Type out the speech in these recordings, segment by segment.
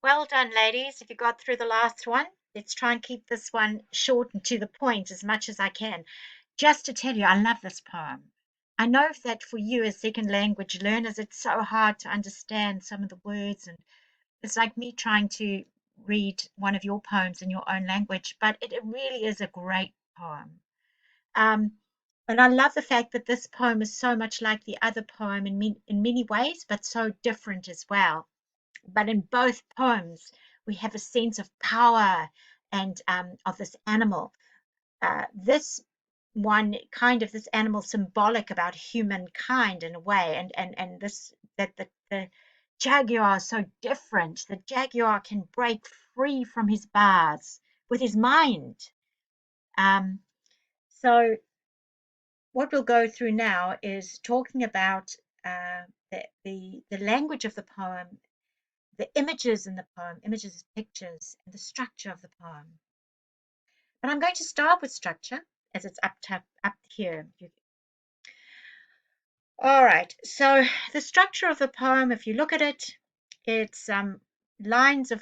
Well done, ladies. If you got through the last one, let's try and keep this one short and to the point as much as I can. Just to tell you, I love this poem. I know that for you as second language learners, it's so hard to understand some of the words, and it's like me trying to read one of your poems in your own language, but it really is a great poem. Um, and I love the fact that this poem is so much like the other poem in many ways, but so different as well. But in both poems, we have a sense of power and of this animal. This one kind of this animal symbolic about humankind in a way, and this that the jaguar is so different. The jaguar can break free from his bars with his mind. Um, so what we'll go through now is talking about the language of the poem, the images in the poem, images as pictures, and the structure of the poem. But I'm going to start with structure as it's up here. All right, so the structure of the poem, if you look at it, it's lines of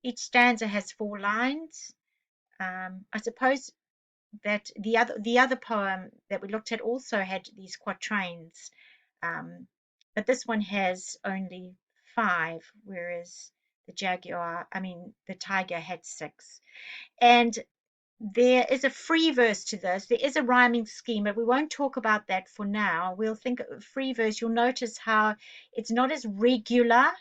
each stanza has 4 lines. I suppose that the other poem that we looked at also had these quatrains, um, but this one has only 5, whereas the tiger had 6. And there is a free verse to this. There is a rhyming scheme, but we won't talk about that for now. We'll think of free verse. You'll notice how it's not as regular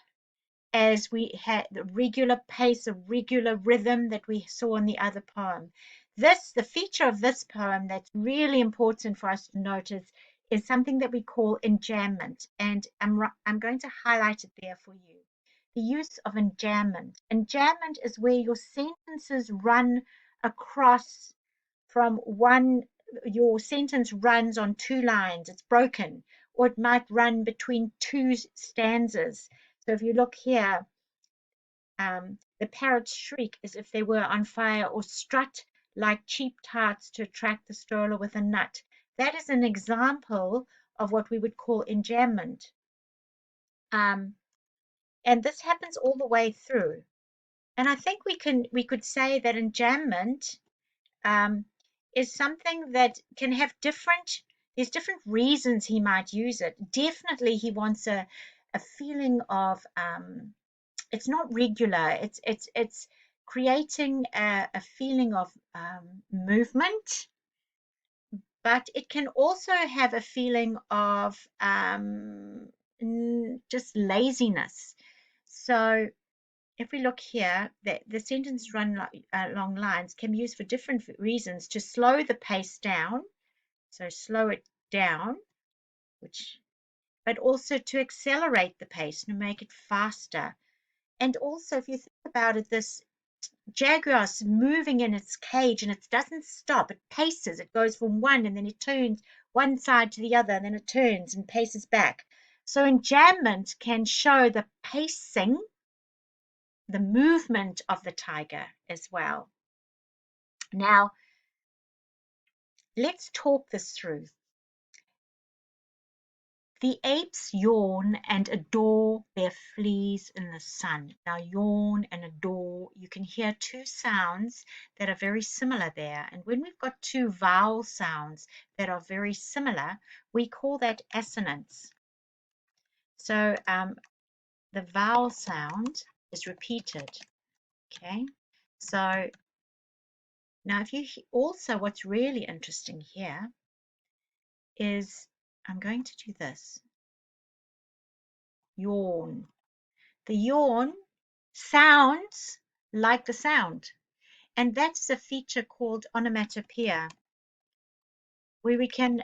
as we had the regular pace, a regular rhythm that we saw in the other poem. The feature of this poem that's really important for us to notice is something that we call enjambment, and I'm going to highlight it there for you. The use of enjambment. Enjambment is where your sentences run across from one, your sentence runs on 2 lines, it's broken, or it might run between 2 stanzas. So if you look here, the parrots shriek as if they were on fire, or strut like cheap tarts to attract the stroller with a nut. That is an example of what we would call enjambment. Um, and this happens all the way through. And I think we could say that enjambment um, is something that can have there's different reasons he might use it. Definitely, he wants a feeling of it's not regular. It's creating a feeling of movement, but it can also have a feeling of just laziness. So if we look here, the sentence run along lines can be used for different reasons: to slow the pace down, so slow it down, which, but also to accelerate the pace and make it faster. And also, if you think about it, this jaguar's moving in its cage and it doesn't stop. It paces. It goes from one and then it turns one side to the other and then it turns and paces back. So enjambment can show the pacing, the movement of the tiger as well. Now, let's talk this through. The apes yawn and adore their fleas in the sun. Now, yawn and adore, you can hear 2 sounds that are very similar there. And when we've got 2 vowel sounds that are very similar, we call that assonance. So the vowel sound is repeated. Okay. So now, if you also, what's really interesting here is I'm going to do this. Yawn. The yawn sounds like the sound, and that's a feature called onomatopoeia, where we can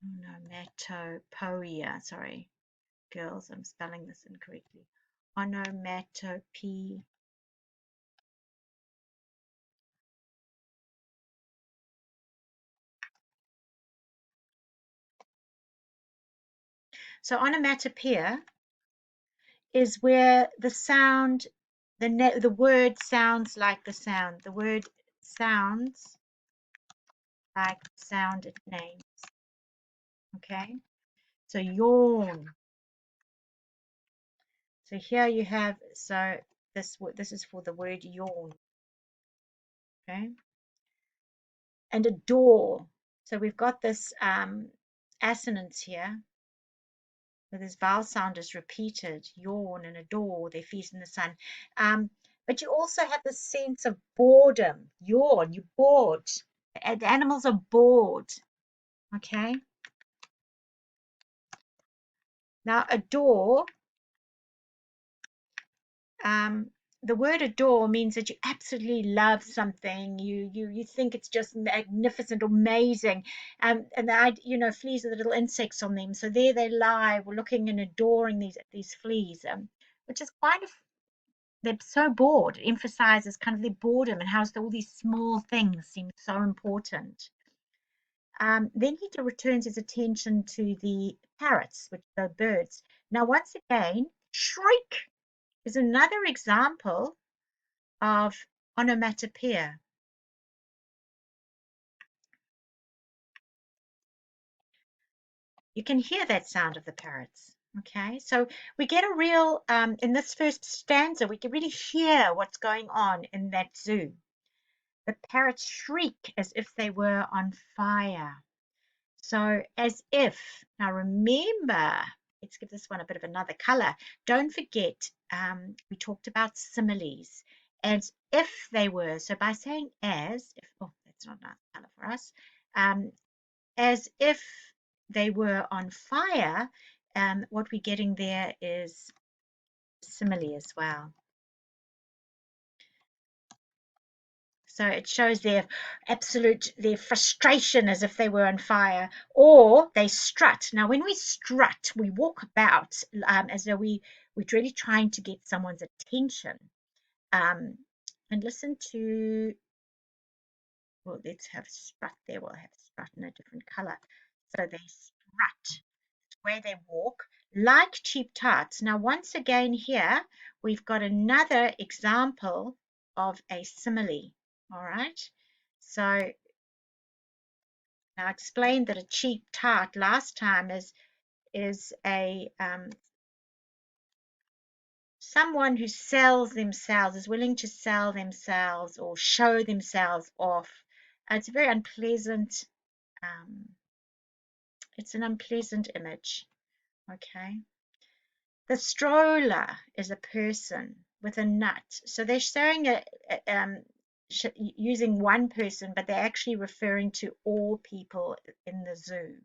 onomatopoeia. Sorry, girls, I'm spelling this incorrectly. Onomatopoeia. So onomatopoeia is where the sound, the word sounds like the sound. The word sounds like the sound it names. Okay, so yawn. So here you have, so this is for the word yawn, okay? And adore. So we've got this assonance here, where this vowel sound is repeated, yawn and adore, they feast in the sun. But you also have the sense of boredom, yawn, you're bored. The animals are bored, okay? Now, adore, um, the word adore means that you absolutely love something. You think it's just magnificent, amazing. And fleas are the little insects on them. So there they lie, we're looking and adoring these fleas, which is kind of, they're so bored. It emphasizes kind of their boredom and how all these small things seem so important. Then he returns his attention to the parrots, which are birds. Now, once again, shriek is another example of onomatopoeia. You can hear that sound of the parrots. Okay, so we get a real, in this first stanza, we can really hear what's going on in that zoo. The parrots shriek as if they were on fire. So as if, now remember, let's give this one a bit of another color. Don't forget, we talked about similes. As if they were, so by saying as, if, oh, that's not a nice color for us, as if they were on fire, what we're getting there is simile as well. So it shows their frustration as if they were on fire, or they strut. Now, when we strut, we walk about as though we're really trying to get someone's attention. And listen to, well, let's have strut there. We'll have strut in a different color. So they strut, where they walk like cheap tarts. Now, once again here, we've got another example of a simile. All right. So now I explained that a cheap tart last time is a someone who sells themselves, is willing to sell themselves or show themselves off. It's a very unpleasant, it's an unpleasant image. Okay. The stroller is a person with a nut. So they're showing using one person, but they're actually referring to all people in the zoo.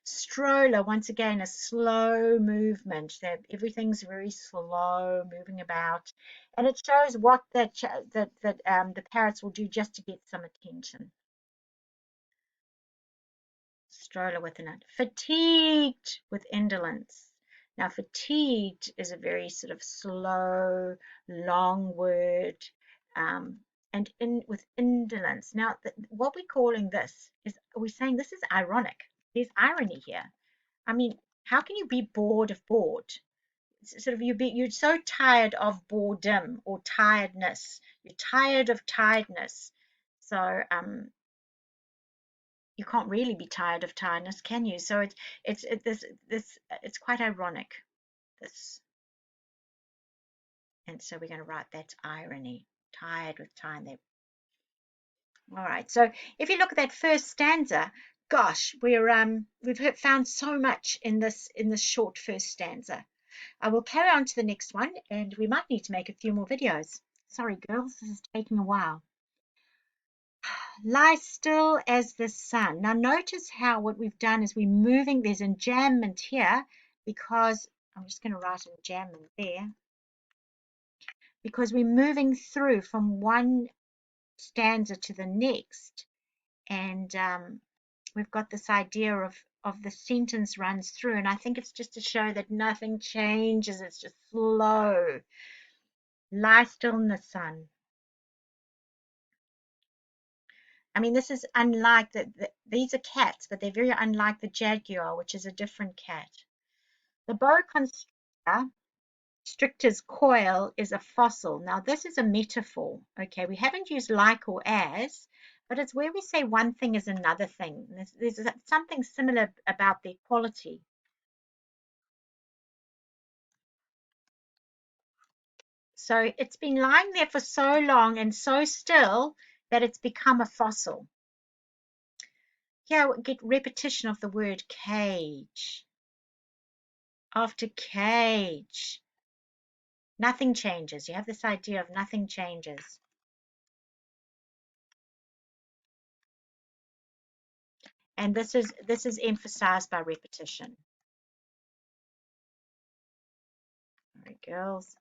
Stroller, once again, a slow movement. Everything's very slow, moving about, and it shows what the parrots will do just to get some attention. Stroller with a nut. Fatigued with indolence. Now, fatigued is a very sort of slow, long word, and with indolence. Now, what we're calling this is, we're saying this is ironic. There's irony here. I mean, how can you be bored of bored? Sort of you're so tired of boredom or tiredness. You're tired of tiredness. So you can't really be tired of tiredness, can you? So it's quite ironic, this. And so we're going to write that's irony. Tired with time there. All right. So if you look at that first stanza, gosh, we've found so much in this short first stanza. I will carry on to the next one, and we might need to make a few more videos. Sorry, girls, this is taking a while. Lie still as the sun. Now notice how what we've done is we're moving, there's enjambment here, because I'm just going to write enjambment there, because we're moving through from one stanza to the next, and we've got this idea of the sentence runs through, and I think it's just to show that nothing changes, it's just slow. Lie still in the sun. I mean, this is unlike these are cats, but they're very unlike the jaguar, which is a different cat. The boa constrictor's coil is a fossil. Now, this is a metaphor. Okay, we haven't used like or as, but it's where we say one thing is another thing. There's something similar about their quality. So it's been lying there for so long and so still that it's become a fossil. Here we get repetition of the word cage. After cage, nothing changes. You have this idea of nothing changes. And this is emphasized by repetition. All right, girls.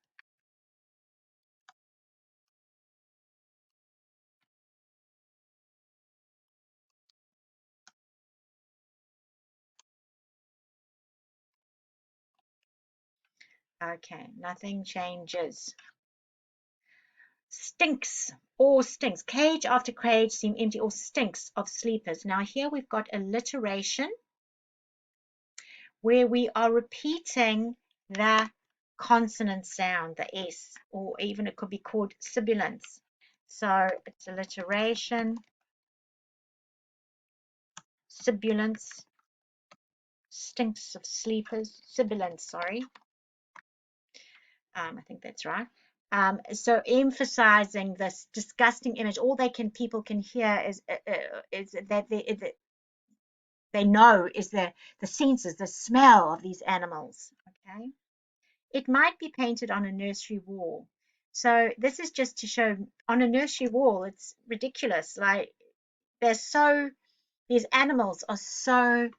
Okay, nothing changes. Stinks or stinks. Cage after cage seem empty or stinks of sleepers. Now here we've got alliteration where we are repeating the consonant sound, the S, or even it could be called sibilance. So it's alliteration, sibilance, stinks of sleepers, sibilance, sorry. I think that's right. So emphasizing this disgusting image, all people can hear is that they know is the senses, the smell of these animals. Okay, it might be painted on a nursery wall. So this is just to show on a nursery wall. It's ridiculous. Like these animals are so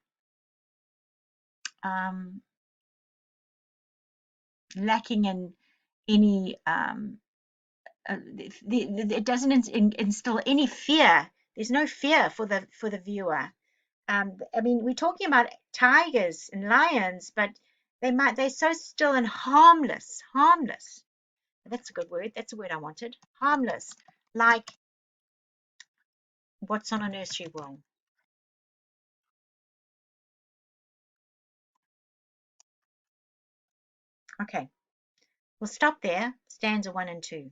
lacking in any it doesn't instill any fear. There's no fear for the viewer. I mean, we're talking about tigers and lions, but they're so still and harmless. Harmless. That's a good word. That's a word I wanted. Harmless. Like what's on a nursery wall. Okay, we'll stop there. Stanza 1 and 2.